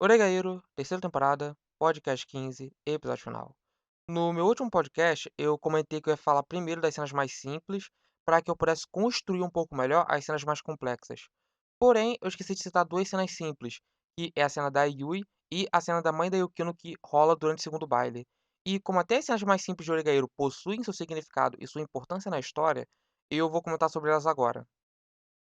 Oregairo, terceira temporada, podcast 15, episódio final. No meu último podcast, eu comentei que eu ia falar primeiro das cenas mais simples, para que eu pudesse construir um pouco melhor as cenas mais complexas. Porém, eu esqueci de citar duas cenas simples, que é a cena da Yui e a cena da mãe da Yukino que rola durante o segundo baile. E como até as cenas mais simples de Oregairo possuem seu significado e sua importância na história, eu vou comentar sobre elas agora.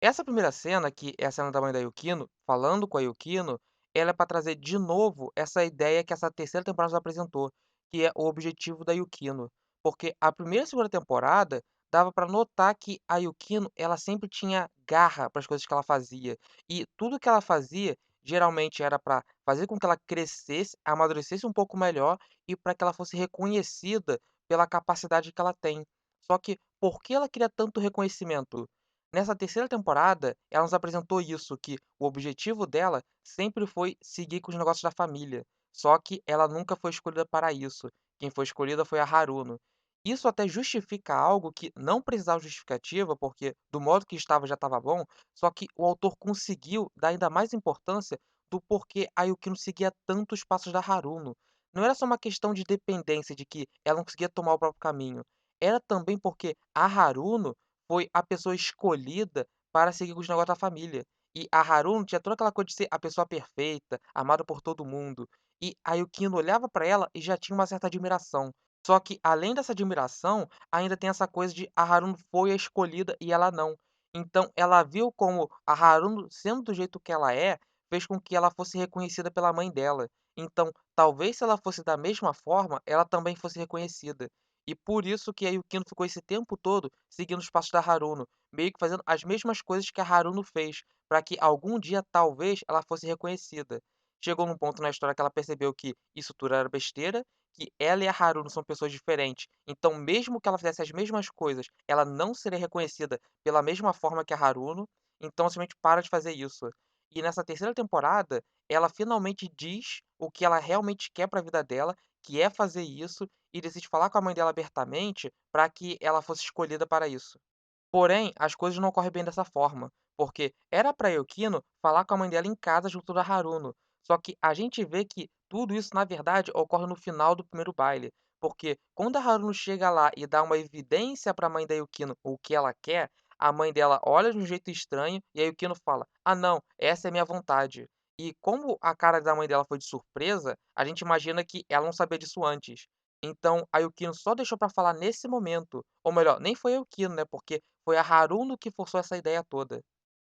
Essa primeira cena, que é a cena da mãe da Yukino, falando com a Yukino, ela é para trazer de novo essa ideia que essa terceira temporada nos apresentou, que é o objetivo da Yukino. Porque a primeira e segunda temporada dava para notar que a Yukino, ela sempre tinha garra para as coisas que ela fazia. E tudo que ela fazia, geralmente era para fazer com que ela crescesse, amadurecesse um pouco melhor e para que ela fosse reconhecida pela capacidade que ela tem. Só que por que ela queria tanto reconhecimento? Nessa terceira temporada, ela nos apresentou isso, que o objetivo dela sempre foi seguir com os negócios da família, só que ela nunca foi escolhida para isso. Quem foi escolhida foi a Haruno. Isso até justifica algo que não precisava justificativa, porque do modo que estava já estava bom, só que o autor conseguiu dar ainda mais importância do porquê a Yukino seguia tanto os passos da Haruno. Não era só uma questão de dependência, de que ela não conseguia tomar o próprio caminho. Era também porque a Haruno foi a pessoa escolhida para seguir com os negócios da família. E a Haruno tinha toda aquela coisa de ser a pessoa perfeita, amada por todo mundo. E a Yukino olhava para ela e já tinha uma certa admiração. Só que, além dessa admiração, ainda tem essa coisa de a Haruno foi a escolhida e ela não. Então, ela viu como a Haruno, sendo do jeito que ela é, fez com que ela fosse reconhecida pela mãe dela. Então, talvez se ela fosse da mesma forma, ela também fosse reconhecida. E por isso que a Yukino ficou esse tempo todo seguindo os passos da Haruno, meio que fazendo as mesmas coisas que a Haruno fez, para que algum dia, talvez, ela fosse reconhecida. Chegou num ponto na história que ela percebeu que isso tudo era besteira, que ela e a Haruno são pessoas diferentes, então mesmo que ela fizesse as mesmas coisas, ela não seria reconhecida pela mesma forma que a Haruno, então simplesmente para de fazer isso. E nessa terceira temporada, ela finalmente diz o que ela realmente quer para a vida dela, que é fazer isso, e decide falar com a mãe dela abertamente para que ela fosse escolhida para isso. Porém, as coisas não ocorrem bem dessa forma, porque era para Yukino falar com a mãe dela em casa junto da Haruno. Só que a gente vê que tudo isso, na verdade, ocorre no final do primeiro baile. Porque quando a Haruno chega lá e dá uma evidência para a mãe da Yukino o que ela quer, a mãe dela olha de um jeito estranho e a Yukino fala: "Ah, não, essa é minha vontade". E como a cara da mãe dela foi de surpresa, a gente imagina que ela não sabia disso antes. Então a Yukino só deixou pra falar nesse momento, ou melhor, nem foi a Yukino, né, porque foi a Haruno que forçou essa ideia toda.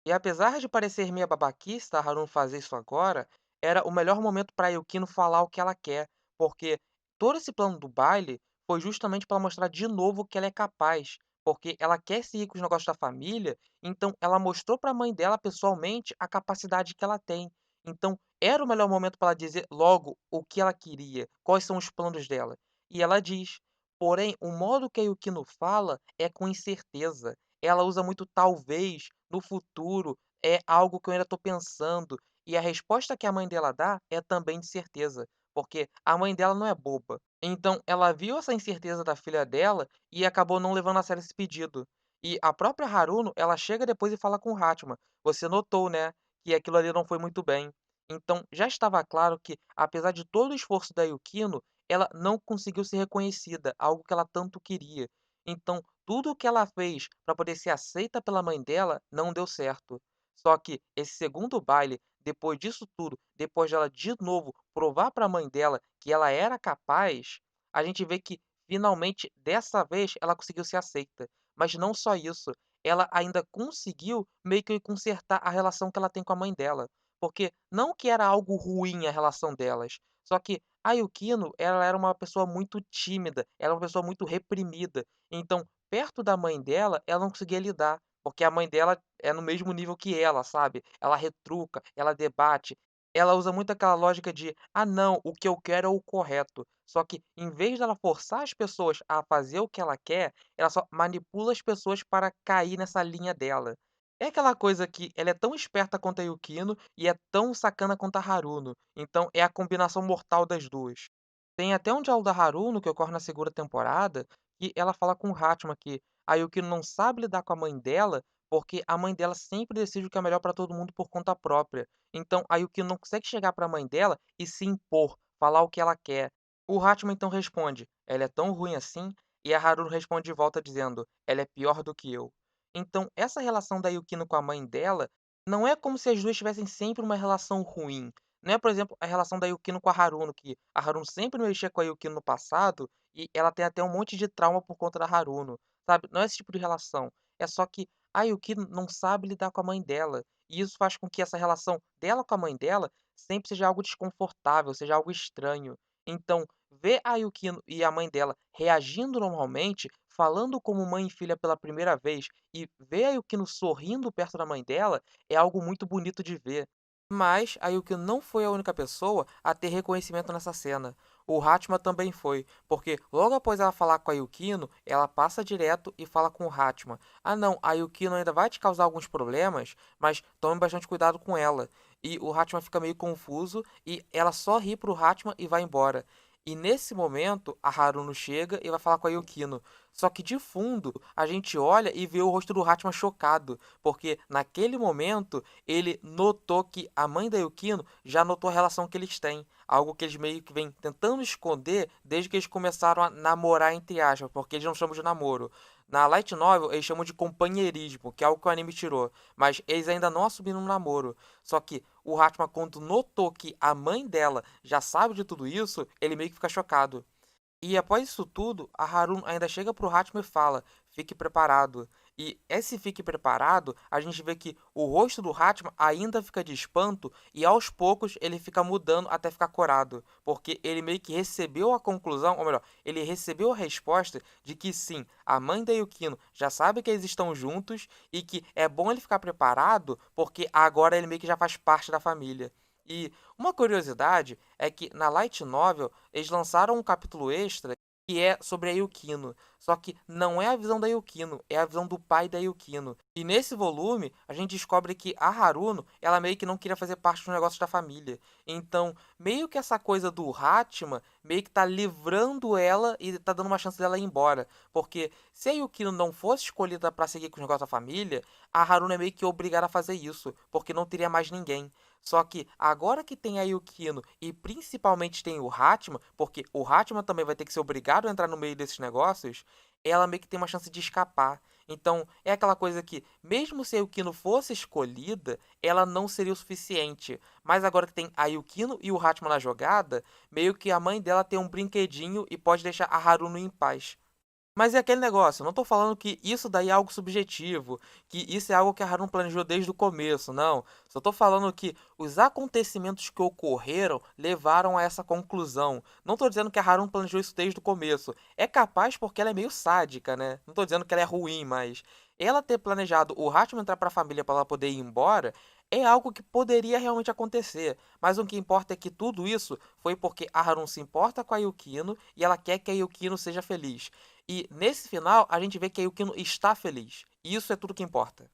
E apesar de parecer meio babaquice da Haruno fazer isso agora, era o melhor momento pra Yukino falar o que ela quer, porque todo esse plano do baile foi justamente para mostrar de novo que ela é capaz, porque ela quer seguir com os negócios da família, então ela mostrou pra mãe dela pessoalmente a capacidade que ela tem. Então era o melhor momento para ela dizer logo o que ela queria, quais são os planos dela. E ela diz. Porém, o modo que a Yukino fala é com incerteza. Ela usa muito talvez, no futuro, é algo que eu ainda estou pensando. E a resposta que a mãe dela dá é também de certeza, porque a mãe dela não é boba. Então, ela viu essa incerteza da filha dela e acabou não levando a sério esse pedido. E a própria Haruno, ela chega depois e fala com o Hatman: "Você notou, né, que aquilo ali não foi muito bem". Então, já estava claro que, apesar de todo o esforço da Yukino, ela não conseguiu ser reconhecida, algo que ela tanto queria. Então, tudo o que ela fez para poder ser aceita pela mãe dela não deu certo. Só que esse segundo baile, depois disso tudo, depois dela de novo provar para a mãe dela que ela era capaz, a gente vê que finalmente dessa vez ela conseguiu ser aceita. Mas não só isso, ela ainda conseguiu meio que consertar a relação que ela tem com a mãe dela. Porque não que era algo ruim a relação delas, só que a Yukino, ela era uma pessoa muito tímida, ela era uma pessoa muito reprimida. Então, perto da mãe dela, ela não conseguia lidar, porque a mãe dela é no mesmo nível que ela, sabe? Ela retruca, ela debate, ela usa muito aquela lógica de: "Ah, não, o que eu quero é o correto". Só que, em vez dela forçar as pessoas a fazer o que ela quer, ela só manipula as pessoas para cair nessa linha dela. É aquela coisa que ela é tão esperta quanto a Yukino e é tão sacana quanto a Haruno, então é a combinação mortal das 2. Tem até um diálogo da Haruno que ocorre na segunda temporada, que ela fala com o Hatman que a Yukino não sabe lidar com a mãe dela, porque a mãe dela sempre decide o que é melhor para todo mundo por conta própria. Então a Yukino não consegue chegar para a mãe dela e se impor, falar o que ela quer. O Hachiman então responde: "Ela é tão ruim assim?" E a Haruru responde de volta dizendo: "Ela é pior do que eu." Então essa relação da Yukino com a mãe dela não é como se as 2 tivessem sempre uma relação ruim. Não é, por exemplo, a relação da Yukino com a Haruno, que a Haruno sempre mexia com a Yukino no passado e ela tem até um monte de trauma por conta da Haruno, sabe. Não é esse tipo de relação. É só que a Yukino não sabe lidar com a mãe dela, e isso faz com que essa relação dela com a mãe dela sempre seja algo desconfortável, seja algo estranho. Então, ver a Yukino e a mãe dela reagindo normalmente, falando como mãe e filha pela primeira vez, e ver a Yukino sorrindo perto da mãe dela, é algo muito bonito de ver. Mas a Yukino não foi a única pessoa a ter reconhecimento nessa cena. O Hatma também foi, porque logo após ela falar com a Yukino, ela passa direto e fala com o Hatma. Ah não, a Yukino ainda vai te causar alguns problemas, mas tome bastante cuidado com ela. E o Hatma fica meio confuso e ela só ri pro Hatma e vai embora. E nesse momento, a Haruno chega e vai falar com a Yukino. Só que de fundo, a gente olha e vê o rosto do Hatma chocado, porque naquele momento ele notou que a mãe da Yukino já notou a relação que eles têm, algo que eles meio que vêm tentando esconder desde que eles começaram a namorar entre aspas, porque eles não chamam de namoro. Na Light Novel, eles chamam de companheirismo, que é algo que o anime tirou, mas eles ainda não assumiram um namoro. Só que o Hatma, quando notou que a mãe dela já sabe de tudo isso, ele meio que fica chocado. E após isso tudo, a Harun ainda chega pro Hatman e fala: "Fique preparado." E esse "fique preparado", a gente vê que o rosto do Hatman ainda fica de espanto e aos poucos ele fica mudando até ficar corado, porque ele meio que recebeu a conclusão, ou melhor, ele recebeu a resposta de que sim, a mãe da Yukino já sabe que eles estão juntos e que é bom ele ficar preparado, porque agora ele meio que já faz parte da família. E uma curiosidade é que na Light Novel eles lançaram um capítulo extra que é sobre a Yukino. Só que não é a visão da Yukino, é a visão do pai da Yukino. E nesse volume, a gente descobre que a Haruno, ela meio que não queria fazer parte dos negócios da família. Então, meio que essa coisa do Hatma, meio que tá livrando ela e tá dando uma chance dela ir embora. Porque se a Yukino não fosse escolhida para seguir com os negócios da família, a Haruno é meio que obrigada a fazer isso, porque não teria mais ninguém. Só que agora que tem a Yukino e principalmente tem o Hatman, porque o Hatman também vai ter que ser obrigado a entrar no meio desses negócios, ela meio que tem uma chance de escapar. Então, é aquela coisa que, mesmo se a Yukino fosse escolhida, ela não seria o suficiente. Mas agora que tem a Yukino e o Hatman na jogada, meio que a mãe dela tem um brinquedinho e pode deixar a Haruno em paz. Mas é aquele negócio, eu não tô falando que isso daí é algo subjetivo, que isso é algo que a Harun planejou desde o começo, não. Só tô falando que os acontecimentos que ocorreram levaram a essa conclusão. Não tô dizendo que a Harun planejou isso desde o começo. É capaz porque ela é meio sádica, né? Não tô dizendo que ela é ruim, mas ela ter planejado o Hachiman entrar pra família para ela poder ir embora é algo que poderia realmente acontecer. Mas o que importa é que tudo isso foi porque a Harun se importa com a Yukino e ela quer que a Yukino seja feliz. E nesse final, a gente vê que a Yukino está feliz. E isso é tudo que importa.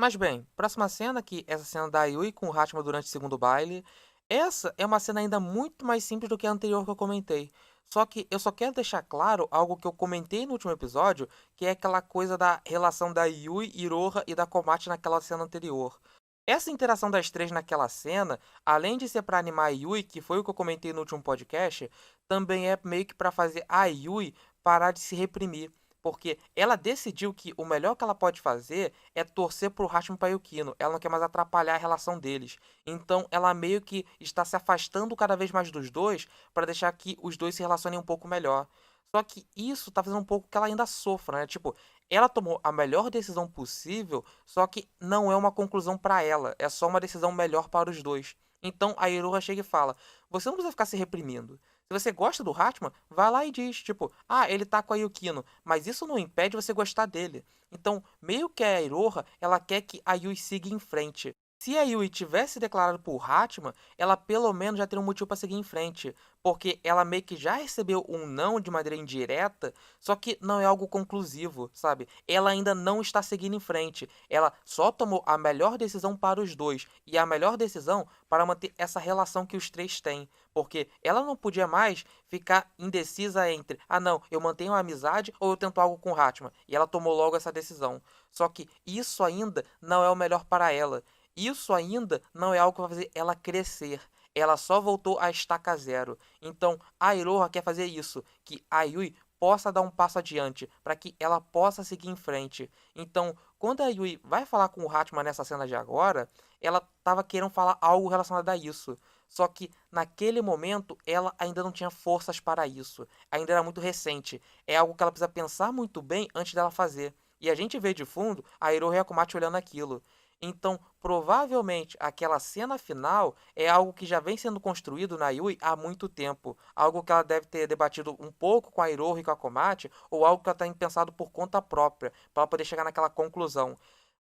Mas bem, próxima cena, que é essa cena da Yui com o Hatma durante o segundo baile. Essa é uma cena ainda muito mais simples do que a anterior que eu comentei. Só que eu só quero deixar claro algo que eu comentei no último episódio, que é aquela coisa da relação da Yui, Iroha e da Komachi naquela cena anterior. Essa interação das três naquela cena, além de ser para animar a Yui, que foi o que eu comentei no último podcast, também é meio que para fazer a Yui parar de se reprimir. Porque ela decidiu que o melhor que ela pode fazer é torcer pro Hashim e pra Yukino. Ela não quer mais atrapalhar a relação deles. Então ela meio que está se afastando cada vez mais dos dois para deixar que os dois se relacionem um pouco melhor. Só que isso tá fazendo um pouco que ela ainda sofra, né? Tipo, ela tomou a melhor decisão possível, só que não é uma conclusão para ela, é só uma decisão melhor para os dois. Então a Iroha chega e fala: "Você não precisa ficar se reprimindo. Se você gosta do Hatman, vai lá e diz, tipo, ah, ele tá com a Yukino, mas isso não impede você gostar dele." Então, meio que a Iroha, ela quer que a Yui siga em frente. Se a Yui tivesse declarado por Hatman, ela pelo menos já teria um motivo para seguir em frente, porque ela meio que já recebeu um não de maneira indireta, só que não é algo conclusivo, sabe? Ela ainda não está seguindo em frente. Ela só tomou a melhor decisão para os dois e a melhor decisão para manter essa relação que os três têm. Porque ela não podia mais ficar indecisa entre, ah não, eu mantenho a amizade ou eu tento algo com o Hatman. E ela tomou logo essa decisão. Só que isso ainda não é o melhor para ela. Isso ainda não é algo que vai fazer ela crescer. Ela só voltou à estaca zero. Então, a Iroha quer fazer isso, que a Yui possa dar um passo adiante, para que ela possa seguir em frente. Então, quando a Yui vai falar com o Hatman nessa cena de agora, ela estava querendo falar algo relacionado a isso. Só que naquele momento ela ainda não tinha forças para isso. Ainda era muito recente. É algo que ela precisa pensar muito bem antes dela fazer. E a gente vê de fundo a Hirohiko Yakumachi olhando aquilo. Então, provavelmente, aquela cena final é algo que já vem sendo construído na Yui há muito tempo. Algo que ela deve ter debatido um pouco com a Hirohiko e com a Komachi, ou algo que ela tem pensado por conta própria, para poder chegar naquela conclusão.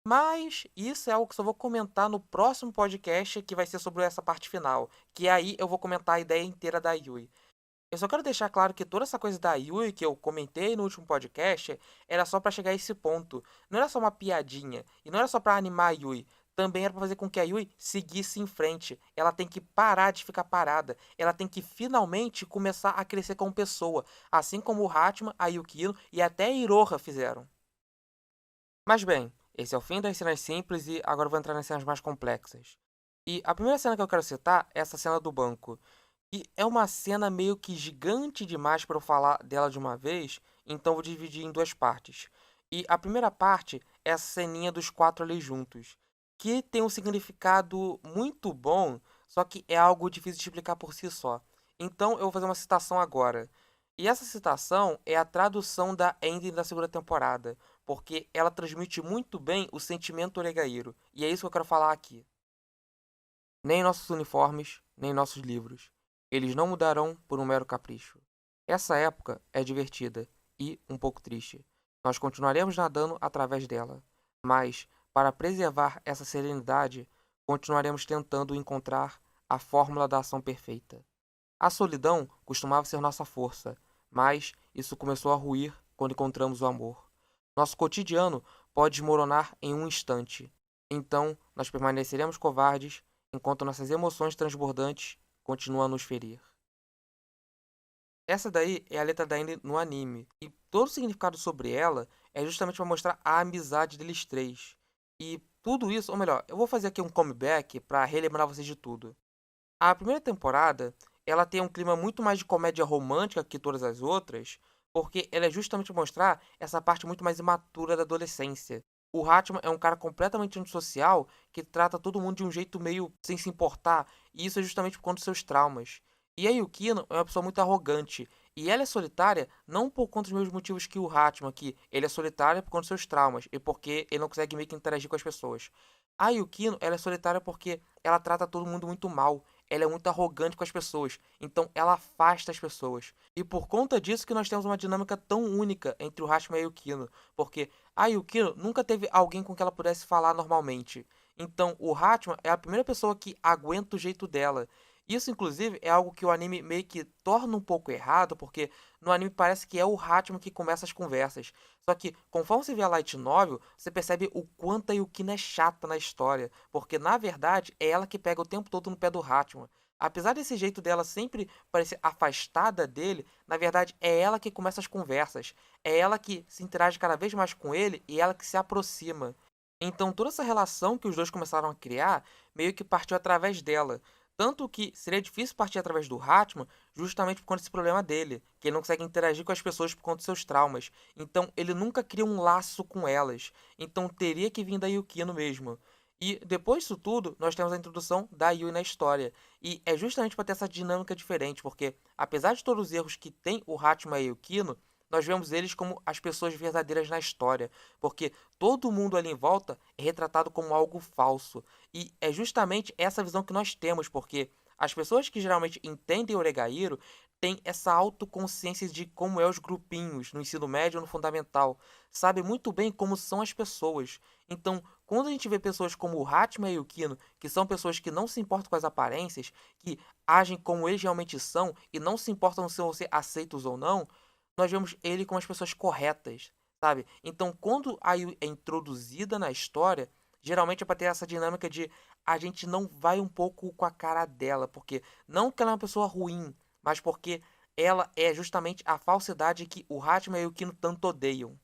Mas isso é algo que só vou comentar no próximo podcast, que vai ser sobre essa parte final. Que aí eu vou comentar a ideia inteira da Yui. Eu só quero deixar claro que toda essa coisa da Yui que eu comentei no último podcast era só pra chegar a esse ponto. Não era só uma piadinha e não era só pra animar a Yui. Também era pra fazer com que a Yui seguisse em frente. Ela tem que parar de ficar parada. Ela tem que finalmente começar a crescer como pessoa, assim como o Hatman, a Yukino e até a Iroha fizeram. Mas bem, esse é o fim das cenas simples e agora eu vou entrar nas cenas mais complexas. E a primeira cena que eu quero citar é essa cena do banco. E é uma cena meio que gigante demais para eu falar dela de uma vez, então vou dividir em duas partes. E a primeira parte é a ceninha dos quatro ali juntos, que tem um significado muito bom, só que é algo difícil de explicar por si só. Então eu vou fazer uma citação agora. E essa citação é a tradução da ending da segunda temporada, porque ela transmite muito bem o sentimento oregaíro, e é isso que eu quero falar aqui. Nem nossos uniformes, nem nossos livros. Eles não mudarão por um mero capricho. Essa época é divertida e um pouco triste. Nós continuaremos nadando através dela, mas, para preservar essa serenidade, continuaremos tentando encontrar a fórmula da ação perfeita. A solidão costumava ser nossa força, mas isso começou a ruir quando encontramos o amor. Nosso cotidiano pode desmoronar em um instante. Então, nós permaneceremos covardes enquanto nossas emoções transbordantes continuam a nos ferir. Essa daí é a letra da Anne no anime, e todo o significado sobre ela é justamente para mostrar a amizade deles três. E tudo isso, ou melhor, eu vou fazer aqui um comeback para relembrar vocês de tudo. A primeira temporada, ela tem um clima muito mais de comédia romântica que todas as outras, porque ela é justamente pra mostrar essa parte muito mais imatura da adolescência. O Hatman é um cara completamente antissocial que trata todo mundo de um jeito meio sem se importar, e isso é justamente por conta dos seus traumas. E a Yukino é uma pessoa muito arrogante, e ela é solitária não por conta dos mesmos motivos que o Hatman, que ele é solitário por conta dos seus traumas, e porque ele não consegue meio que interagir com as pessoas. A Yukino, ela é solitária porque ela trata todo mundo muito mal, ela é muito arrogante com as pessoas, então ela afasta as pessoas. E por conta disso que nós temos uma dinâmica tão única entre o Hashima e a Yukino, porque a Yukino nunca teve alguém com quem ela pudesse falar normalmente. Então o Hashima é a primeira pessoa que aguenta o jeito dela. Isso, inclusive, é algo que o anime meio que torna um pouco errado, porque no anime parece que é o Hashima que começa as conversas. Só que, conforme você vê a Light Novel, você percebe o quanto a Yukino é chata na história, porque na verdade é ela que pega o tempo todo no pé do Hatman. Apesar desse jeito dela sempre parecer afastada dele, na verdade é ela que começa as conversas, é ela que se interage cada vez mais com ele e ela que se aproxima. Então toda essa relação que os dois começaram a criar meio que partiu através dela. Tanto que seria difícil partir através do Hatman justamente por conta desse problema dele, que ele não consegue interagir com as pessoas por conta dos seus traumas. Então ele nunca cria um laço com elas. Então teria que vir da Yukino mesmo. E depois disso tudo, nós temos a introdução da Yui na história. E é justamente para ter essa dinâmica diferente, porque apesar de todos os erros que tem o Hatman e a Yukino, nós vemos eles como as pessoas verdadeiras na história, porque todo mundo ali em volta é retratado como algo falso. E é justamente essa visão que nós temos, porque as pessoas que geralmente entendem o Oregairo têm essa autoconsciência de como é os grupinhos no ensino médio ou no fundamental. Sabe muito bem como são as pessoas. Então, quando a gente vê pessoas como o Hatman e o Kino, que são pessoas que não se importam com as aparências, que agem como eles realmente são e não se importam se vão ser aceitos ou não, nós vemos ele como as pessoas corretas, sabe? Então, quando a Yui é introduzida na história, geralmente é pra ter essa dinâmica de a gente não vai um pouco com a cara dela, porque não que ela é uma pessoa ruim, mas porque ela é justamente a falsidade que o Hatman e o Kino tanto odeiam.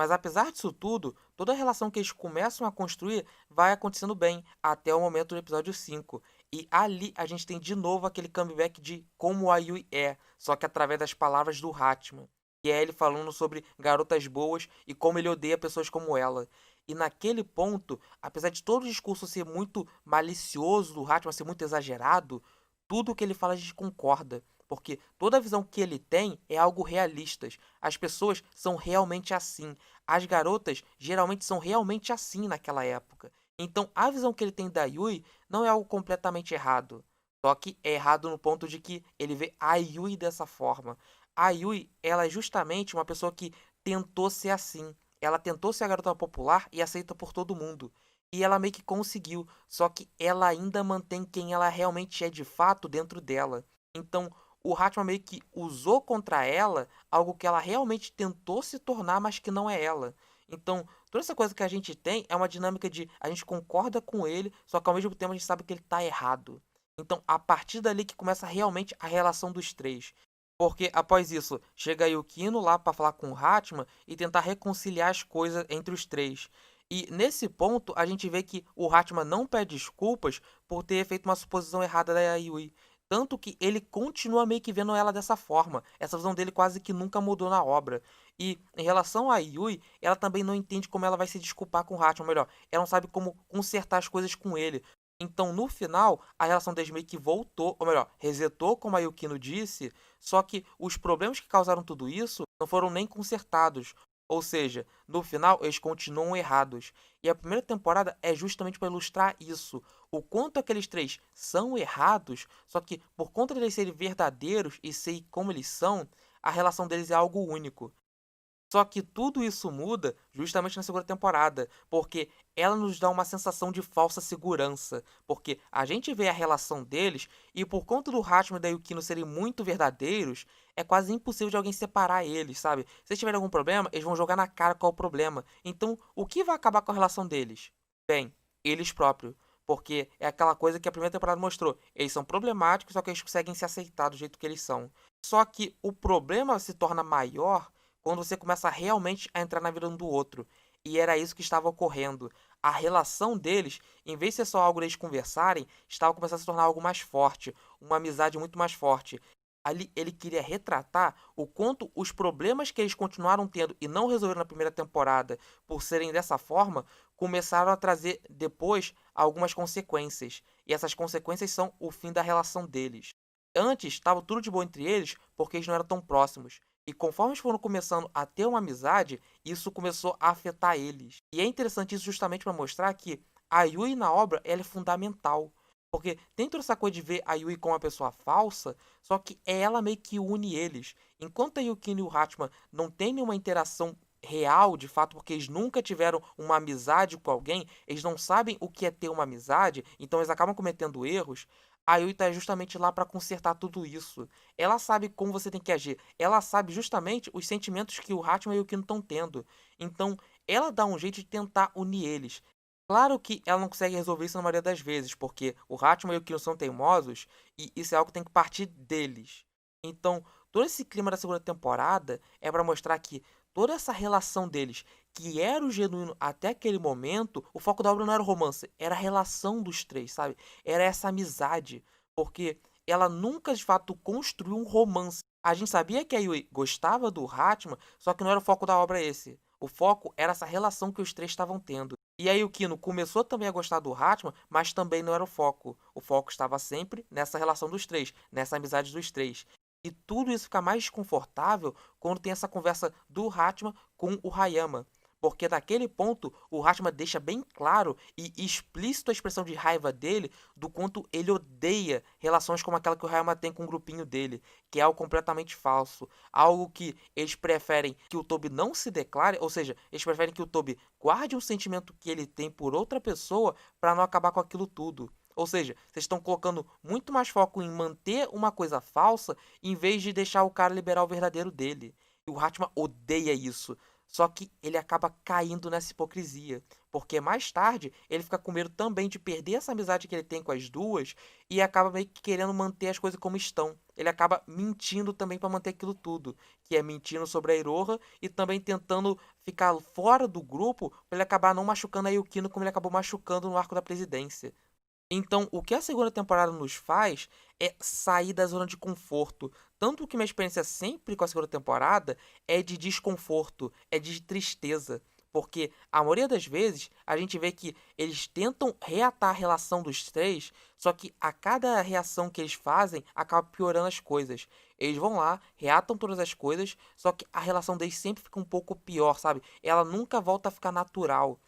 Mas apesar disso tudo, toda a relação que eles começam a construir vai acontecendo bem, até o momento do episódio 5. E ali a gente tem de novo aquele comeback de como a Yui é, só que através das palavras do Hatman. Que é ele falando sobre garotas boas e como ele odeia pessoas como ela. E naquele ponto, apesar de todo o discurso ser muito malicioso do Hatman, ser muito exagerado, tudo que ele fala a gente concorda. Porque toda a visão que ele tem é algo realista. As pessoas são realmente assim. As garotas geralmente são realmente assim naquela época. Então a visão que ele tem da Yui não é algo completamente errado. Só que é errado no ponto de que ele vê a Yui dessa forma. A Yui, ela é justamente uma pessoa que tentou ser assim. Ela tentou ser a garota popular e aceita por todo mundo. E ela meio que conseguiu, só que ela ainda mantém quem ela realmente é de fato dentro dela. Então, o Hatman meio que usou contra ela algo que ela realmente tentou se tornar, mas que não é ela. Então, toda essa coisa que a gente tem é uma dinâmica de a gente concorda com ele, só que ao mesmo tempo a gente sabe que ele tá errado. Então, a partir dali que começa realmente a relação dos três. Porque após isso, chega Yukino lá pra falar com o Hatman e tentar reconciliar as coisas entre os três. E nesse ponto, a gente vê que o Hatman não pede desculpas por ter feito uma suposição errada da Yui. Tanto que ele continua meio que vendo ela dessa forma. Essa visão dele quase que nunca mudou na obra. E em relação a Yui, ela também não entende como ela vai se desculpar com o Hatman. Melhor, ela não sabe como consertar as coisas com ele. Então, no final, a relação deles meio que voltou, ou melhor, resetou, como a Yukino disse, só que os problemas que causaram tudo isso não foram nem consertados. Ou seja, no final, eles continuam errados. E a primeira temporada é justamente para ilustrar isso. O quanto aqueles três são errados, só que por conta de eles serem verdadeiros e serem como eles são, a relação deles é algo único. Só que tudo isso muda justamente na segunda temporada, porque ela nos dá uma sensação de falsa segurança, porque a gente vê a relação deles e por conta do Hatman e da Yukino serem muito verdadeiros, é quase impossível de alguém separar eles, sabe? Se eles tiverem algum problema, eles vão jogar na cara qual é o problema. Então, o que vai acabar com a relação deles? Bem, eles próprios. Porque é aquela coisa que a primeira temporada mostrou. Eles são problemáticos, só que eles conseguem se aceitar do jeito que eles são. Só que o problema se torna maior quando você começa realmente a entrar na vida um do outro. E era isso que estava ocorrendo. A relação deles, em vez de ser só algo deles conversarem, estava começando a se tornar algo mais forte, uma amizade muito mais forte. Ali ele queria retratar o quanto os problemas que eles continuaram tendo e não resolveram na primeira temporada por serem dessa forma, começaram a trazer depois algumas consequências. E essas consequências são o fim da relação deles. Antes estava tudo de boa entre eles porque eles não eram tão próximos. E conforme eles foram começando a ter uma amizade, isso começou a afetar eles. E é interessante isso justamente para mostrar que a Yui na obra ela é fundamental. Porque tem toda essa coisa de ver a Yui como uma pessoa falsa, só que é ela meio que une eles. Enquanto a Yukino e o Hatman não têm nenhuma interação real, de fato, porque eles nunca tiveram uma amizade com alguém, eles não sabem o que é ter uma amizade, então eles acabam cometendo erros. A Yui tá justamente lá para consertar tudo isso. Ela sabe como você tem que agir. Ela sabe justamente os sentimentos que o Hatman e o Kino estão tendo. Então, ela dá um jeito de tentar unir eles. Claro que ela não consegue resolver isso na maioria das vezes, porque o Hatman e o Kino são teimosos e isso é algo que tem que partir deles. Então, todo esse clima da segunda temporada é para mostrar que toda essa relação deles, que era o genuíno até aquele momento, o foco da obra não era o romance, era a relação dos três, sabe? Era essa amizade, porque ela nunca de fato construiu um romance. A gente sabia que a Yui gostava do Hatman, só que não era o foco da obra esse. O foco era essa relação que os três estavam tendo. E aí o Kino começou também a gostar do Hatman, mas também não era o foco. O foco estava sempre nessa relação dos três, nessa amizade dos três. E tudo isso fica mais desconfortável quando tem essa conversa do Hatman com o Hayama. Porque naquele ponto o Hatman deixa bem claro e explícito a expressão de raiva dele do quanto ele odeia relações como aquela que o Hayama tem com o grupinho dele, que é algo completamente falso. Algo que eles preferem que o Tobi não se declare, ou seja, eles preferem que o Tobi guarde um sentimento que ele tem por outra pessoa para não acabar com aquilo tudo. Ou seja, vocês estão colocando muito mais foco em manter uma coisa falsa em vez de deixar o cara liberar o verdadeiro dele. E o Hatman odeia isso. Só que ele acaba caindo nessa hipocrisia. porque mais tarde ele fica com medo também de perder essa amizade que ele tem com as duas e acaba meio que querendo manter as coisas como estão. Ele acaba mentindo também para manter aquilo tudo, que é mentindo sobre a Iroha e também tentando ficar fora do grupo para ele acabar não machucando a Yukino como ele acabou machucando no arco da presidência. Então, o que a segunda temporada nos faz é sair da zona de conforto. Tanto que minha experiência sempre com a segunda temporada é de desconforto, é de tristeza. Porque a maioria das vezes a gente vê que eles tentam reatar a relação dos três, só que a cada reação que eles fazem acaba piorando as coisas. Eles vão lá, reatam todas as coisas, só que a relação deles sempre fica um pouco pior, sabe? Ela nunca volta a ficar natural.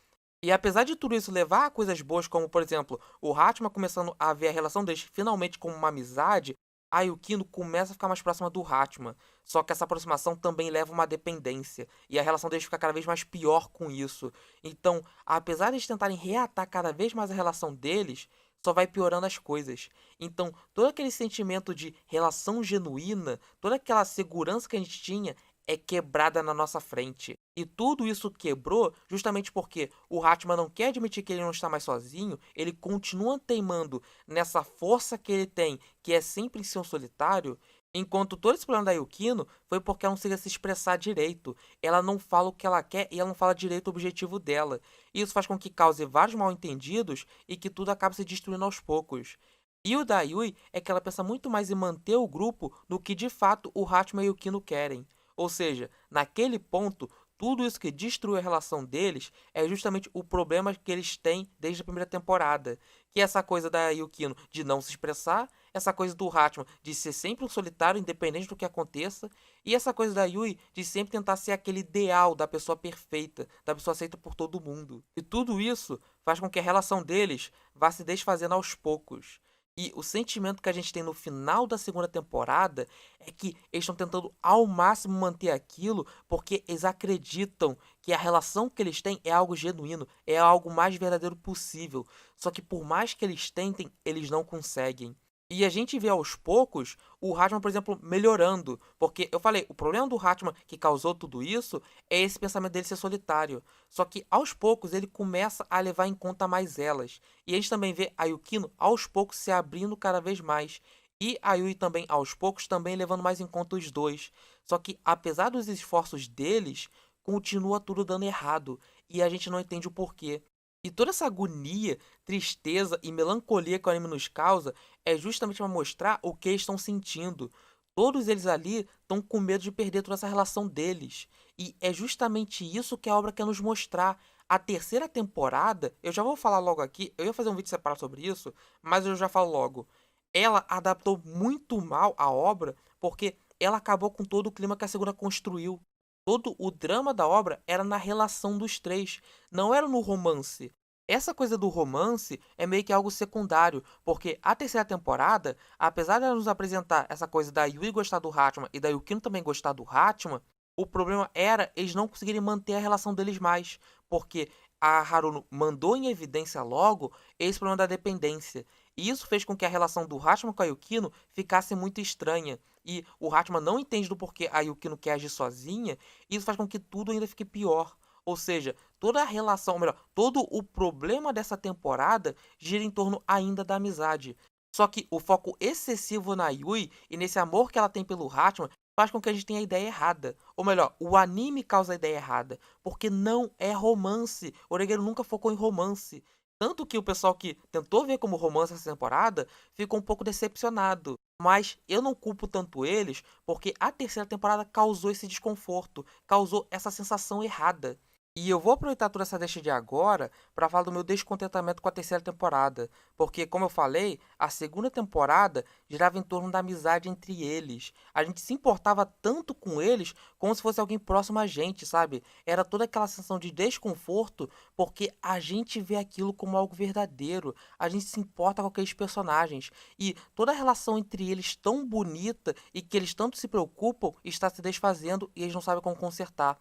E apesar de tudo isso levar a coisas boas, como por exemplo, o Hatman começando a ver a relação deles finalmente como uma amizade, a Yukino começa a ficar mais próxima do Hatman. Só que essa aproximação também leva a uma dependência. E a relação deles fica cada vez mais pior com isso. Então, apesar de eles tentarem reatar cada vez mais a relação deles, só vai piorando as coisas. Então, todo aquele sentimento de relação genuína, toda aquela segurança que a gente tinha, é quebrada na nossa frente. E tudo isso quebrou justamente porque o Hatman não quer admitir que ele não está mais sozinho, ele continua teimando nessa força que ele tem, que é sempre em ser um solitário, enquanto todo esse problema da Yukino foi porque ela não conseguia se expressar direito. Ela não fala o que ela quer e ela não fala direito o objetivo dela. Isso faz com que cause vários mal-entendidos e que tudo acabe se destruindo aos poucos. E o da Yui é que ela pensa muito mais em manter o grupo do que de fato o Hatman e o Yukino querem. Ou seja, naquele ponto, tudo isso que destruiu a relação deles é justamente o problema que eles têm desde a primeira temporada. Que é essa coisa da Yukino de não se expressar, essa coisa do Hatman de ser sempre um solitário, independente do que aconteça, e essa coisa da Yui de sempre tentar ser aquele ideal da pessoa perfeita, da pessoa aceita por todo mundo. E tudo isso faz com que a relação deles vá se desfazendo aos poucos. E o sentimento que a gente tem no final da segunda temporada é que eles estão tentando ao máximo manter aquilo porque eles acreditam que a relação que eles têm é algo genuíno, é algo mais verdadeiro possível. Só que por mais que eles tentem, eles não conseguem. E a gente vê aos poucos o Hatman, por exemplo, melhorando. Porque eu falei, o problema do Hatman que causou tudo isso é esse pensamento dele ser solitário. Só que aos poucos ele começa a levar em conta mais elas. E a gente também vê a Yukino aos poucos se abrindo cada vez mais. E a Yui também, aos poucos, também levando mais em conta os dois. Só que, apesar dos esforços deles, continua tudo dando errado. E a gente não entende o porquê. E toda essa agonia, tristeza e melancolia que o anime nos causa é justamente para mostrar o que eles estão sentindo. Todos eles ali estão com medo de perder toda essa relação deles. E é justamente isso que a obra quer nos mostrar. A terceira temporada, eu já vou falar logo aqui, eu ia fazer um vídeo separado sobre isso, mas eu já falo logo. Ela adaptou muito mal a obra porque ela acabou com todo o clima que a segunda construiu. Todo o drama da obra era na relação dos três, não era no romance. Essa coisa do romance é meio que algo secundário, porque a terceira temporada, apesar de ela nos apresentar essa coisa da Yui gostar do Hatman e da Yukino também gostar do Hatman, o problema era eles não conseguirem manter a relação deles mais, porque a Haruno mandou em evidência logo esse problema da dependência. E isso fez com que a relação do Hatman com a Yukino ficasse muito estranha. E o Hatman não entende do porquê a Yukino quer agir sozinha, e isso faz com que tudo ainda fique pior. Ou seja, toda a relação, ou melhor, todo o problema dessa temporada gira em torno ainda da amizade. Só que o foco excessivo na Yui e nesse amor que ela tem pelo Hatman faz com que a gente tenha a ideia errada. Ou melhor, o anime causa a ideia errada. Porque não é romance. O Oregairu nunca focou em romance. Tanto que o pessoal que tentou ver como romance essa temporada ficou um pouco decepcionado. Mas eu não culpo tanto eles, porque a terceira temporada causou esse desconforto, causou essa sensação errada. E eu vou aproveitar toda essa deixa de agora para falar do meu descontentamento com a terceira temporada, porque, como eu falei, a segunda temporada girava em torno da amizade entre eles. A gente se importava tanto com eles como se fosse alguém próximo a gente, sabe? Era toda aquela sensação de desconforto porque a gente vê aquilo como algo verdadeiro, a gente se importa com aqueles personagens e toda a relação entre eles tão bonita e que eles tanto se preocupam está se desfazendo e eles não sabem como consertar.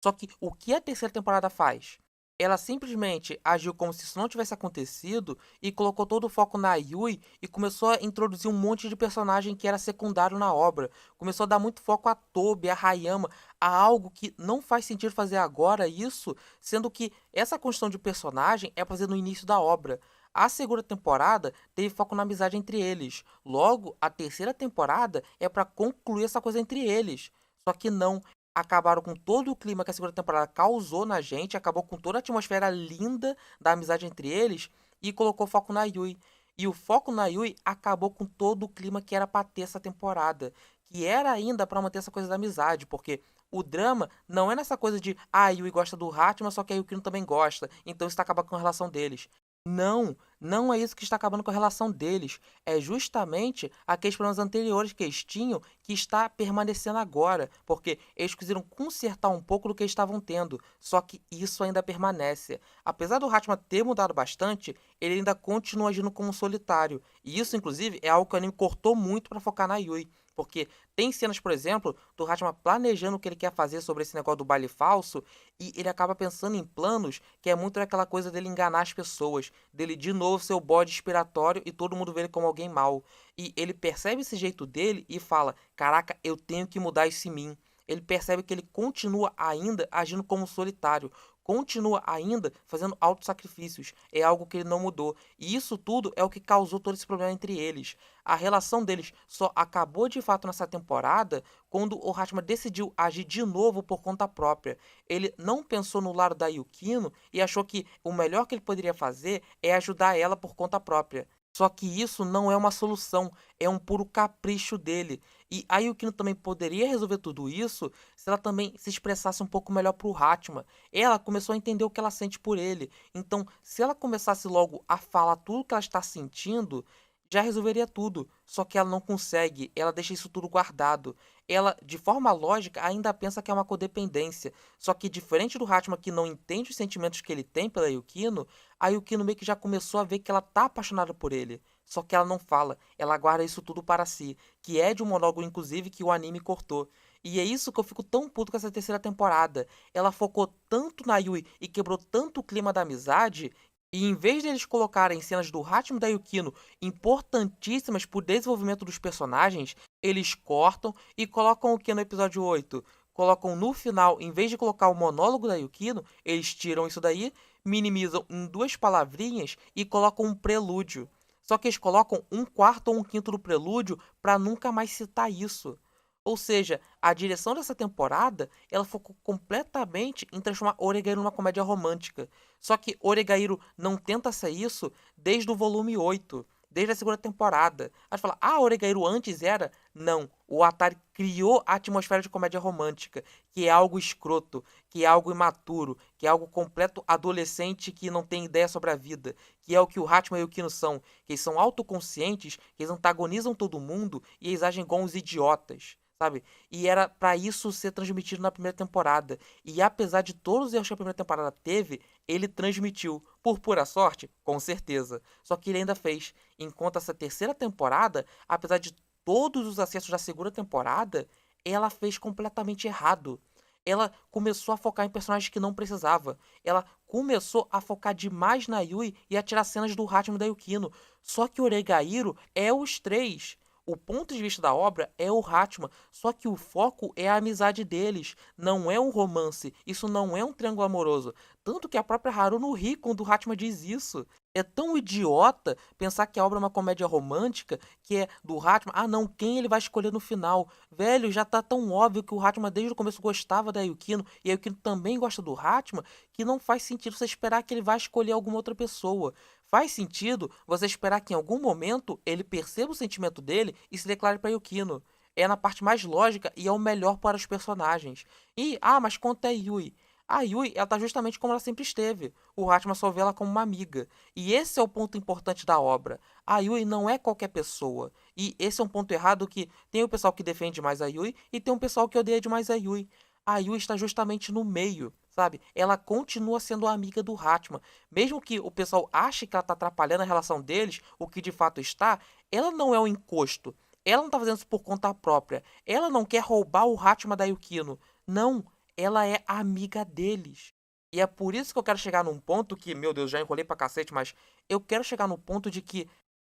Só que o que a terceira temporada faz? Ela simplesmente agiu como se isso não tivesse acontecido e colocou todo o foco na Yui e começou a introduzir um monte de personagem que era secundário na obra. Começou a dar muito foco a Tobi, a Hayama, a algo que não faz sentido fazer agora isso, sendo que essa construção de personagem é pra fazer no início da obra. A segunda temporada teve foco na amizade entre eles. Logo, a terceira temporada é pra concluir essa coisa entre eles. Só que não, acabaram com todo o clima que a segunda temporada causou na gente, acabou com toda a atmosfera linda da amizade entre eles e colocou foco na Yui. E o foco na Yui acabou com todo o clima que era pra ter essa temporada, que era ainda pra manter essa coisa da amizade, porque o drama não é nessa coisa de a Yui gosta do Hatman, só que a Yukino também gosta, então isso tá acabando com a relação deles. Não, não é isso que está acabando com a relação deles. É justamente aqueles problemas anteriores que eles tinham que está permanecendo agora, porque eles conseguiram consertar um pouco do que eles estavam tendo, só que isso ainda permanece. Apesar do Hatman ter mudado bastante, ele ainda continua agindo como um solitário, e isso, inclusive, é algo que o anime cortou muito para focar na Yui, porque tem cenas, por exemplo, do Hatman planejando o que ele quer fazer sobre esse negócio do baile falso, e ele acaba pensando em planos que é muito daquela coisa dele enganar as pessoas, dele de novo ser o bode expiatório e todo mundo vê ele como alguém mau. E ele percebe esse jeito dele e fala: caraca, eu tenho que mudar isso em mim. Ele percebe que ele continua ainda agindo como solitário, continua ainda fazendo autossacrifícios. É algo que ele não mudou. E isso tudo é o que causou todo esse problema entre eles. A relação deles só acabou de fato nessa temporada quando o Hatman decidiu agir de novo por conta própria. Ele não pensou no lado da Yukino e achou que o melhor que ele poderia fazer é ajudar ela por conta própria. Só que isso não é uma solução, é um puro capricho dele. E a Yukino também poderia resolver tudo isso se ela também se expressasse um pouco melhor pro Hatman. Ela começou a entender o que ela sente por ele. Então, se ela começasse logo a falar tudo o que ela está sentindo, já resolveria tudo. Só que ela não consegue, ela deixa isso tudo guardado. Ela, de forma lógica, ainda pensa que é uma codependência. Só que, diferente do Hatman, que não entende os sentimentos que ele tem pela Yukino, a Yukino meio que já começou a ver que ela tá apaixonada por ele. Só que ela não fala, ela guarda isso tudo para si, que é de um monólogo, inclusive, que o anime cortou. E é isso que eu fico tão puto com essa terceira temporada. Ela focou tanto na Yui e quebrou tanto o clima da amizade, e em vez de eles colocarem cenas do Hatman e da Yukino importantíssimas pro desenvolvimento dos personagens, eles cortam e colocam o que no episódio 8? Colocam no final, em vez de colocar o monólogo da Yukino, eles tiram isso daí, minimizam em duas palavrinhas e colocam um prelúdio. Só que eles colocam um quarto ou um quinto do prelúdio pra nunca mais citar isso. Ou seja, a direção dessa temporada, ela focou completamente em transformar Oregairo numa comédia romântica. Só que Oregairo não tenta ser isso desde o volume 8, desde a segunda temporada. A gente fala, ah, Oregairo antes era? Não. O Atari criou a atmosfera de comédia romântica, que é algo escroto, que é algo imaturo, que é algo completo adolescente que não tem ideia sobre a vida, que é o que o Hatman e o Kino são, que eles são autoconscientes, que eles antagonizam todo mundo e eles agem igual uns idiotas. Sabe? E era pra isso ser transmitido na primeira temporada. E apesar de todos os erros que a primeira temporada teve, ele transmitiu. Por pura sorte? Com certeza. Só que ele ainda fez. Enquanto essa terceira temporada, apesar de todos os acertos da segunda temporada, ela fez completamente errado. Ela começou a focar em personagens que não precisava. Ela começou a focar demais na Yui e a tirar cenas do Hatman e da Yukino. Só que o Oregairo é os três. O ponto de vista da obra é o Hatman, só que o foco é a amizade deles, não é um romance, isso não é um triângulo amoroso. Tanto que a própria Haruno ri quando o Hatman diz isso. É tão idiota pensar que a obra é uma comédia romântica, que é do Hatman, ah não, quem ele vai escolher no final? Velho, já tá tão óbvio que o Hatman desde o começo gostava da Yukino, e a Yukino também gosta do Hatman, que não faz sentido você esperar que ele vá escolher alguma outra pessoa. Faz sentido você esperar que em algum momento ele perceba o sentimento dele e se declare para Yukino. É na parte mais lógica e é o melhor para os personagens. E, ah, mas quanto é Yui? A Yui, ela tá justamente como ela sempre esteve. O Hatman só vê ela como uma amiga. E esse é o ponto importante da obra. A Yui não é qualquer pessoa. E esse é um ponto errado que tem o pessoal que defende mais a Yui e tem o pessoal que odeia demais a Yui. A Yui está justamente no meio, sabe? Ela continua sendo a amiga do Hatman. Mesmo que o pessoal ache que ela está atrapalhando a relação deles, o que de fato está, ela não é um encosto. Ela não está fazendo isso por conta própria. Ela não quer roubar o Hatman da Yukino. Não, ela é a amiga deles. E é por isso que eu quero chegar num ponto que, meu Deus, já enrolei pra cacete, mas eu quero chegar no ponto de que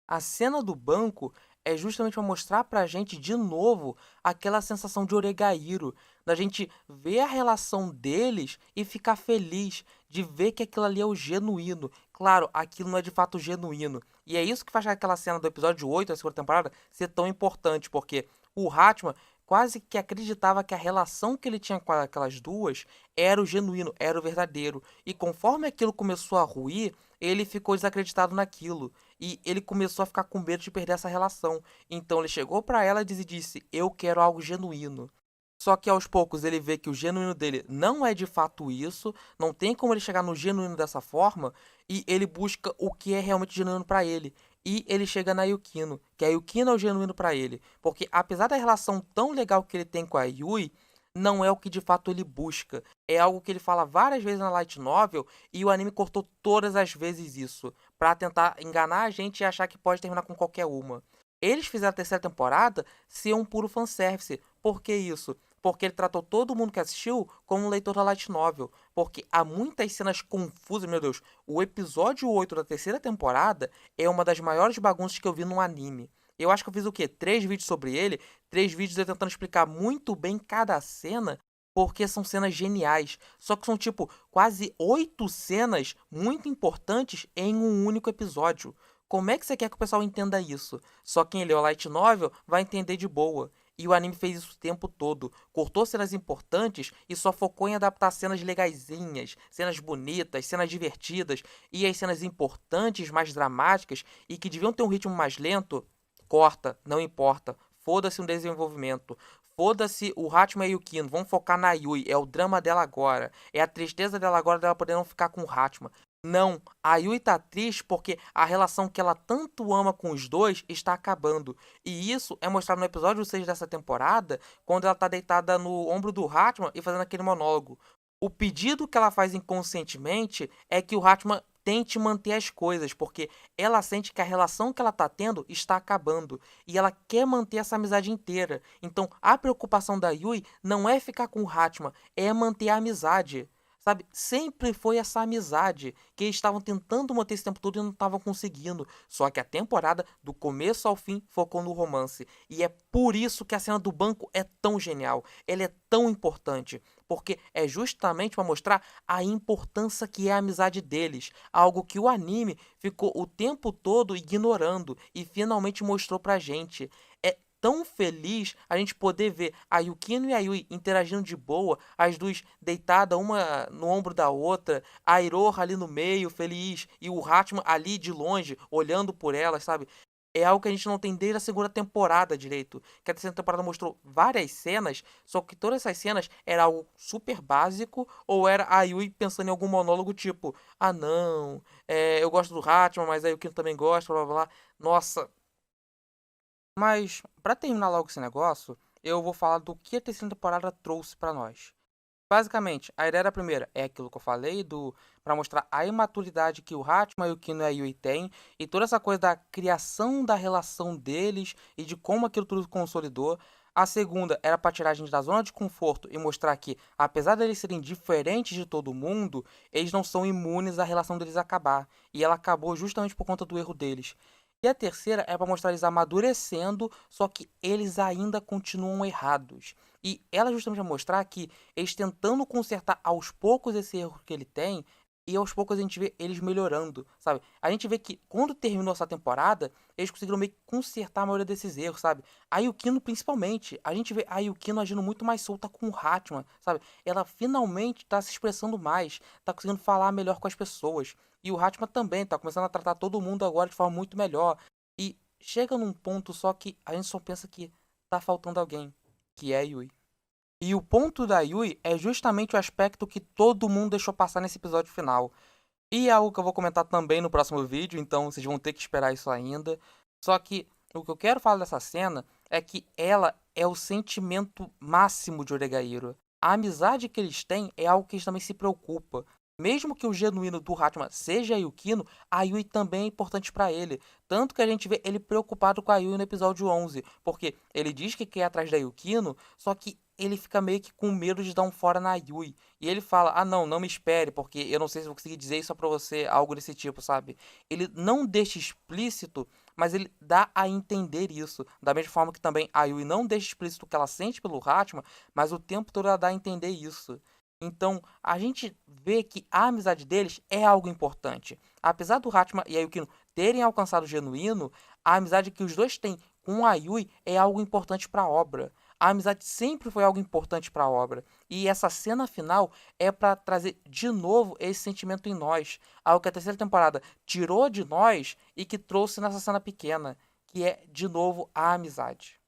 a cena do banco é justamente para mostrar pra gente de novo aquela sensação de Oregairo, da gente ver a relação deles e ficar feliz de ver que aquilo ali é o genuíno. Claro, aquilo não é de fato genuíno. E é isso que faz aquela cena do episódio 8 da segunda temporada ser tão importante, porque o Hatman quase que acreditava que a relação que ele tinha com aquelas duas era o genuíno, era o verdadeiro. E conforme aquilo começou a ruir, ele ficou desacreditado naquilo. E ele começou a ficar com medo de perder essa relação. Então ele chegou pra ela e disse: Eu quero algo genuíno. Só que aos poucos ele vê que o genuíno dele não é de fato isso, não tem como ele chegar no genuíno dessa forma, e ele busca o que é realmente genuíno pra ele. E ele chega na Yukino, que a Yukino é o genuíno pra ele. Porque apesar da relação tão legal que ele tem com a Yui, não é o que de fato ele busca. É algo que ele fala várias vezes na light novel e o anime cortou todas as vezes isso, pra tentar enganar a gente e achar que pode terminar com qualquer uma. Eles fizeram a terceira temporada ser um puro fanservice. Por que isso? Porque ele tratou todo mundo que assistiu como um leitor da light novel. Porque há muitas cenas confusas, meu Deus. O episódio 8 da terceira temporada é uma das maiores bagunças que eu vi num anime. Eu acho que eu fiz o quê? 3 vídeos sobre ele, 3 vídeos eu tentando explicar muito bem cada cena, porque são cenas geniais. Só que são, tipo, quase 8 cenas muito importantes em um único episódio. Como é que você quer que o pessoal entenda isso? Só quem leu a light novel vai entender de boa. E o anime fez isso o tempo todo. Cortou cenas importantes e só focou em adaptar cenas legaisinhas, cenas bonitas, cenas divertidas. E as cenas importantes, mais dramáticas e que deviam ter um ritmo mais lento, corta, não importa. Foda-se um desenvolvimento. Foda-se o Hatman e o Kino. Vamos focar na Yui. É o drama dela agora. É a tristeza dela agora dela poder não ficar com o Hatman. Não, a Yui tá triste porque a relação que ela tanto ama com os dois está acabando. E isso é mostrado no episódio 6 dessa temporada, quando ela tá deitada no ombro do Hatman e fazendo aquele monólogo. O pedido que ela faz inconscientemente é que o Hatman tente manter as coisas, porque ela sente que a relação que ela tá tendo está acabando e ela quer manter essa amizade inteira. Então, a preocupação da Yui não é ficar com o Hatman, é manter a amizade. Sabe, sempre foi essa amizade que eles estavam tentando manter esse tempo todo e não estavam conseguindo. Só que a temporada, do começo ao fim, focou no romance. E é por isso que a cena do banco é tão genial. Ela é tão importante. Porque é justamente para mostrar a importância que é a amizade deles. Algo que o anime ficou o tempo todo ignorando e finalmente mostrou pra gente. É tão feliz a gente poder ver a Yukino e a Yui interagindo de boa, as duas deitadas uma no ombro da outra, a Iroha ali no meio, feliz, e o Hatman ali de longe, olhando por elas, sabe? É algo que a gente não tem desde a segunda temporada direito. Que a terceira temporada mostrou várias cenas, só que todas essas cenas era algo super básico, ou era a Yui pensando em algum monólogo tipo, ah não, eu gosto do Hatman, mas a Yukino também gosta, blá blá blá. Nossa, mas, pra terminar logo esse negócio, eu vou falar do que a terceira temporada trouxe pra nós. Basicamente, a ideia da primeira é aquilo que eu falei, para mostrar a imaturidade que o Hatman e o Kino e a Yui têm, e toda essa coisa da criação da relação deles e de como aquilo tudo consolidou. A segunda era para tirar a gente da zona de conforto e mostrar que, apesar deles serem diferentes de todo mundo, eles não são imunes à relação deles acabar. E ela acabou justamente por conta do erro deles. E a terceira é para mostrar eles amadurecendo, só que eles ainda continuam errados. E ela justamente vai mostrar que eles tentando consertar aos poucos esse erro que ele tem, e aos poucos a gente vê eles melhorando, sabe? A gente vê que quando terminou essa temporada, eles conseguiram meio que consertar a maioria desses erros, sabe? A Yukino principalmente, a gente vê a Yukino agindo muito mais solta com o Hatman, sabe? Ela finalmente tá se expressando mais, tá conseguindo falar melhor com as pessoas. E o Hatman também tá começando a tratar todo mundo agora de forma muito melhor. E chega num ponto só que a gente só pensa que tá faltando alguém, que é a Yui. E o ponto da Yui é justamente o aspecto que todo mundo deixou passar nesse episódio final. E é algo que eu vou comentar também no próximo vídeo, então vocês vão ter que esperar isso ainda. Só que o que eu quero falar dessa cena é que ela é o sentimento máximo de Oregairo. A amizade que eles têm é algo que eles também se preocupam. Mesmo que o genuíno do Hatman seja a Yukino, a Yui também é importante pra ele. Tanto que a gente vê ele preocupado com a Yui no episódio 11, porque ele diz que quer ir atrás da Yukino, só que ele fica meio que com medo de dar um fora na Yui. E ele fala: "Ah, não, não me espere, porque eu não sei se vou conseguir dizer isso pra você", algo desse tipo, sabe? Ele não deixa explícito, mas ele dá a entender isso. Da mesma forma que também a Yui não deixa explícito o que ela sente pelo Hatman, mas o tempo todo ela dá a entender isso. Então, a gente vê que a amizade deles é algo importante. Apesar do Hatman e a Yukino terem alcançado o genuíno, a amizade que os dois têm com a Yui é algo importante para a obra. A amizade sempre foi algo importante para a obra. E essa cena final é para trazer de novo esse sentimento em nós. Algo que a terceira temporada tirou de nós e que trouxe nessa cena pequena, que é, de novo, a amizade.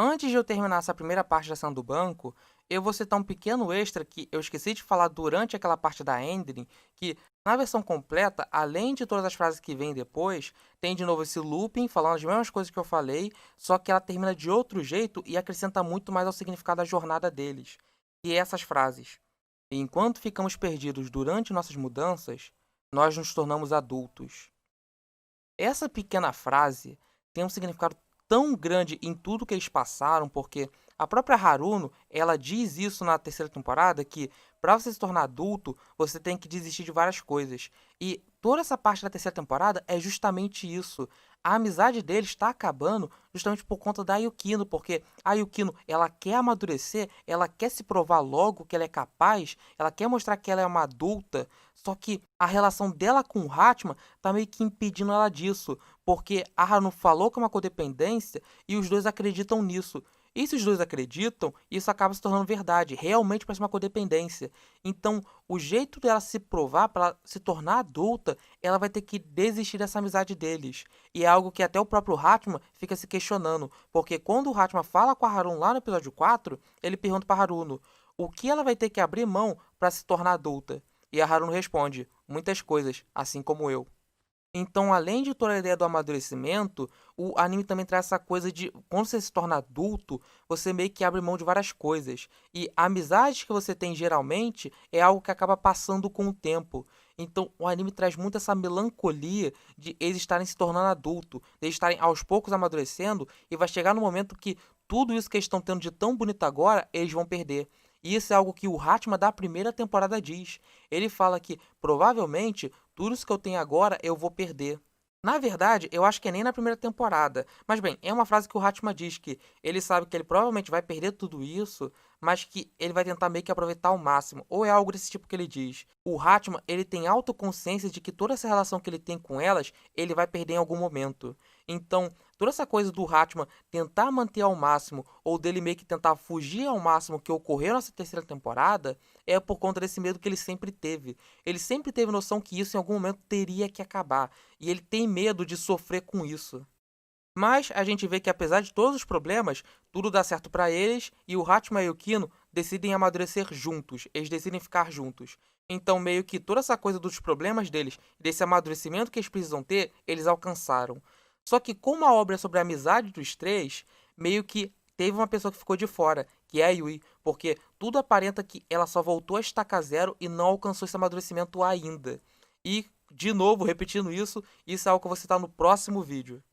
Antes de eu terminar essa primeira parte da cena do banco, eu vou citar um pequeno extra que eu esqueci de falar durante aquela parte da ending, que na versão completa, além de todas as frases que vêm depois, tem de novo esse looping falando as mesmas coisas que eu falei, só que ela termina de outro jeito e acrescenta muito mais ao significado da jornada deles. E essas frases: "Enquanto ficamos perdidos durante nossas mudanças, nós nos tornamos adultos." Essa pequena frase tem um significado tão grande em tudo que eles passaram, porque a própria Haruno, ela diz isso na terceira temporada, que para você se tornar adulto, você tem que desistir de várias coisas. E toda essa parte da terceira temporada é justamente isso. A amizade deles está acabando justamente por conta da Yukino, porque a Yukino, ela quer amadurecer, ela quer se provar logo que ela é capaz, ela quer mostrar que ela é uma adulta, só que a relação dela com o Hatman tá meio que impedindo ela disso, porque a Haruno falou que é uma codependência e os dois acreditam nisso. E se os dois acreditam, isso acaba se tornando verdade, realmente parece uma codependência. Então, o jeito dela se provar, para ela se tornar adulta, ela vai ter que desistir dessa amizade deles. E é algo que até o próprio Hatman fica se questionando, porque quando o Hatman fala com a Haruno lá no episódio 4, ele pergunta para Haruno o que ela vai ter que abrir mão para se tornar adulta. E a Haruno responde: muitas coisas, assim como eu. Então, além de toda a ideia do amadurecimento, o anime também traz essa coisa de quando você se torna adulto, você meio que abre mão de várias coisas. E a amizade que você tem geralmente é algo que acaba passando com o tempo. Então, o anime traz muito essa melancolia de eles estarem se tornando adulto, de eles estarem aos poucos amadurecendo, e vai chegar no momento que tudo isso que eles estão tendo de tão bonito agora, eles vão perder. E isso é algo que o Hatman da primeira temporada diz. Ele fala que provavelmente tudo isso que eu tenho agora eu vou perder. Na verdade, eu acho que é nem na primeira temporada. Mas bem, é uma frase que o Hatman diz que ele sabe que ele provavelmente vai perder tudo isso, mas que ele vai tentar meio que aproveitar ao máximo. Ou é algo desse tipo que ele diz. O Hatman, ele tem autoconsciência de que toda essa relação que ele tem com elas, ele vai perder em algum momento. Então, toda essa coisa do Hatman tentar manter ao máximo, ou dele meio que tentar fugir ao máximo que ocorreu nessa terceira temporada, é por conta desse medo que ele sempre teve. Ele sempre teve noção que isso em algum momento teria que acabar. E ele tem medo de sofrer com isso. Mas a gente vê que apesar de todos os problemas, tudo dá certo pra eles e o Hatman e o Kino decidem amadurecer juntos, eles decidem ficar juntos. Então meio que toda essa coisa dos problemas deles, desse amadurecimento que eles precisam ter, eles alcançaram. Só que como a obra é sobre a amizade dos três, meio que teve uma pessoa que ficou de fora, que é a Yui, porque tudo aparenta que ela só voltou a estaca zero e não alcançou esse amadurecimento ainda. E, de novo, repetindo isso é algo que eu vou citar no próximo vídeo.